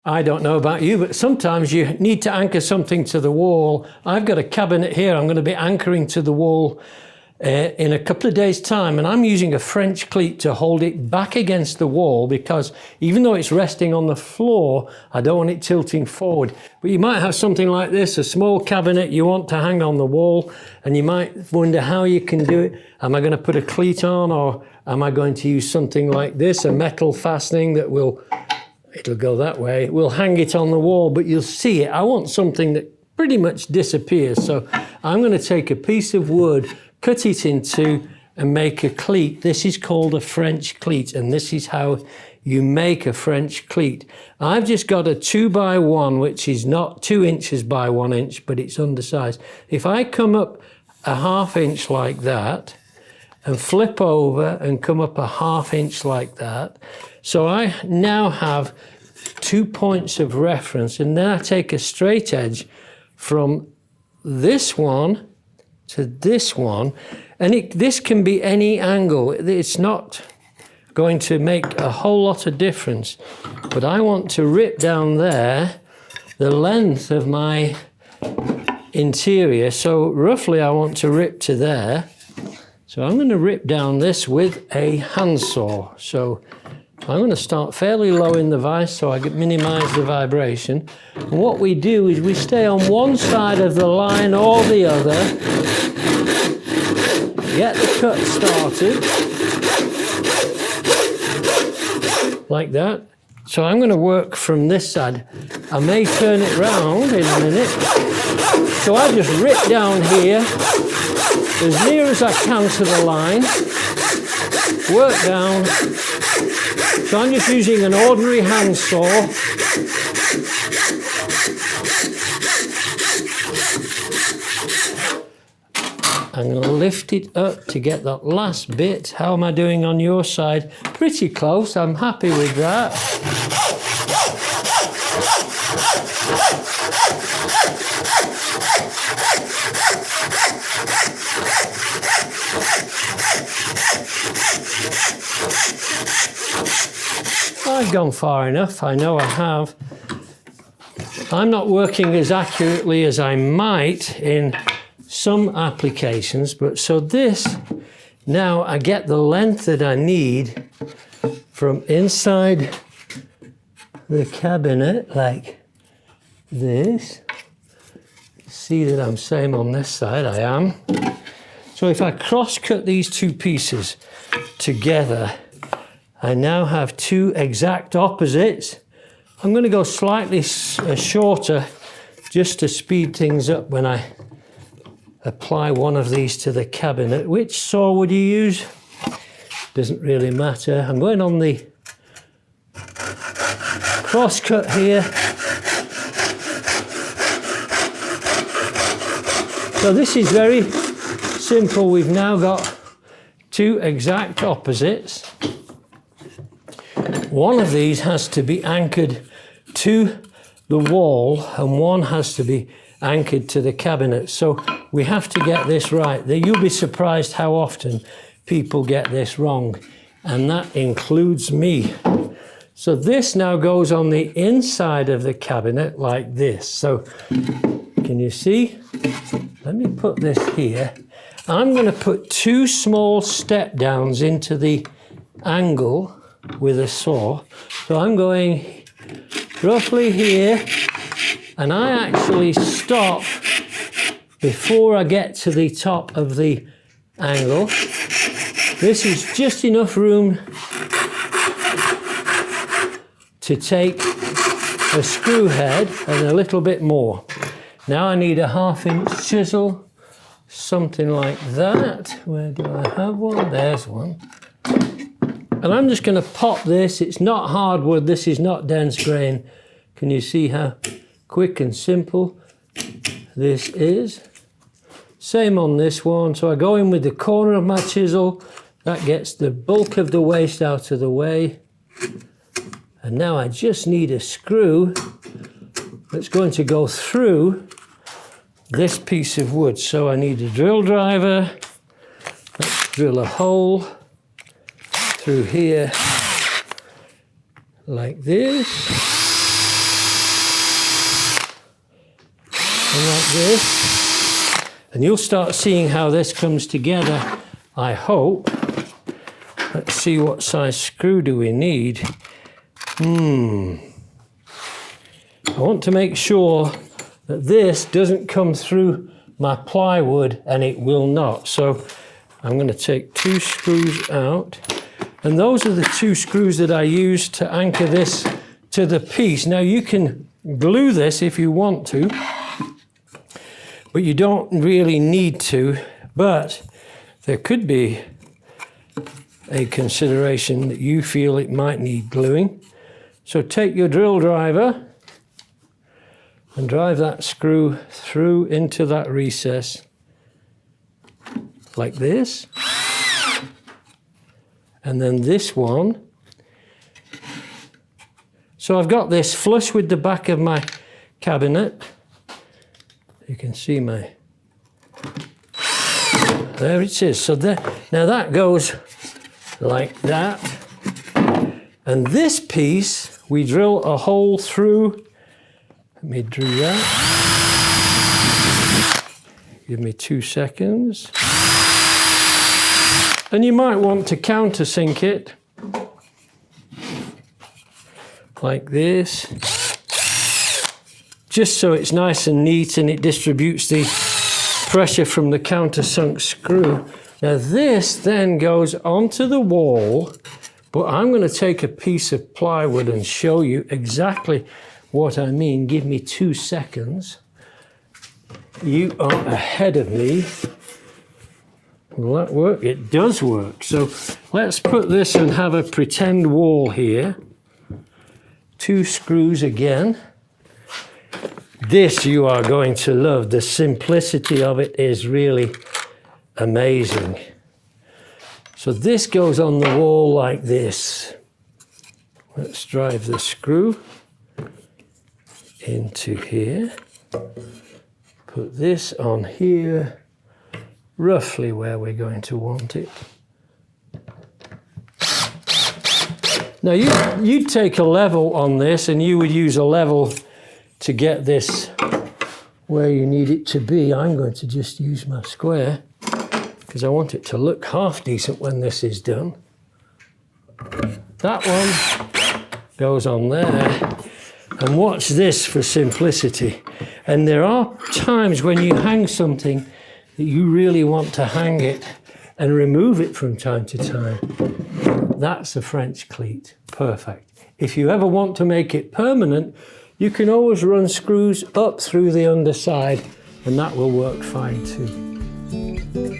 I don't know about you, but sometimes you need to anchor something to the wall. I've got a cabinet here I'm going to be anchoring to the wall in a couple of days' time, and I'm using a French cleat to hold it back against the wall, because even though it's resting on the floor, I don't want it tilting forward. But you might have something like this, a small cabinet you want to hang on the wall, and you might wonder how you can do it. Am I going to put a cleat on, or am I going to use something like this, a metal fastening that will, it'll go that way, we'll hang it on the wall, but you'll see it. I want something that pretty much disappears. So I'm going to take a piece of wood, cut it in two, and make a cleat. This is called a French cleat, and this is how you make a French cleat. I've just got a 2x1, which is not 2 inches by 1 inch, but it's undersized. If I come up a 1/2 inch like that, and flip over and come up a 1/2 inch like that, so I now have 2 points of reference, and then I take a straight edge from this one to this one, and this can be any angle. It's not going to make a whole lot of difference, but I want to rip down there the length of my interior. So roughly I want to rip to there. So I'm going to rip down this with a handsaw. So I'm going to start fairly low in the vise so I can minimize the vibration. And what we do is we stay on one side of the line or the other, get the cut started, like that. So I'm going to work from this side. I may turn it round in a minute. So I just rip down here as near as I can to the line, work down. So I'm just using an ordinary handsaw. I'm going to lift it up to get that last bit. How am I doing on your side? Pretty close, I'm happy with that. I've gone far enough, I know I have. I'm not working as accurately as I might in some applications, but so this, now I get the length that I need from inside the cabinet, like this. See that I'm same on this side, I am. So if I cross-cut these two pieces together, I now have two exact opposites. I'm going to go slightly shorter just to speed things up when I apply one of these to the cabinet. Which saw would you use? Doesn't really matter. I'm going on the cross cut here. So this is very simple. We've now got two exact opposites. One of these has to be anchored to the wall and one has to be anchored to the cabinet. So we have to get this right. You'll be surprised how often people get this wrong, and that includes me. So this now goes on the inside of the cabinet like this. So can you see? Let me put this here. I'm going to put two small step downs into the angle with a saw. So I'm going roughly here, and I actually stop before I get to the top of the angle. This is just enough room to take a screw head and a little bit more. Now I need a 1/2 inch chisel, something like that. Where do I have one? There's one. And I'm just going to pop this. It's not hardwood, this is not dense grain. Can you see how quick and simple this is? Same on this one. So I go in with the corner of my chisel. That gets the bulk of the waste out of the way. And now I just need a screw that's going to go through this piece of wood. So I need a drill driver. Let's drill a hole through here like this. and like this. And you'll start seeing how this comes together, I hope. Let's see, what size screw do we need? I want to make sure that this doesn't come through my plywood, and it will not. So I'm going to take 2 screws out. And those are the 2 screws that I used to anchor this to the piece. Now you can glue this if you want to, but you don't really need to. But there could be a consideration that you feel it might need gluing. So take your drill driver and drive that screw through into that recess like this. And then this one. So I've got this flush with the back of my cabinet. You can see there it is. So there, now that goes like that. And this piece, we drill a hole through. Let me do that. Give me 2 seconds. And you might want to countersink it like this, just so it's nice and neat and it distributes the pressure from the countersunk screw. Now this then goes onto the wall, but I'm going to take a piece of plywood and show you exactly what I mean. Give me 2 seconds. You are ahead of me. Will that work? It does work. So let's put this and have a pretend wall here. 2 screws again. This you are going to love. The simplicity of it is really amazing. So this goes on the wall like this. Let's drive the screw into here. Put this on here, roughly where we're going to want it. Now you'd take a level on this, and you would use a level to get this where you need it to be. I'm going to just use my square because I want it to look half decent when this is done. That one goes on there. And watch this for simplicity. And there are times when you hang something that you really want to hang it and remove it from time to time. That's a French cleat. Perfect. If you ever want to make it permanent, you can always run screws up through the underside, and that will work fine too.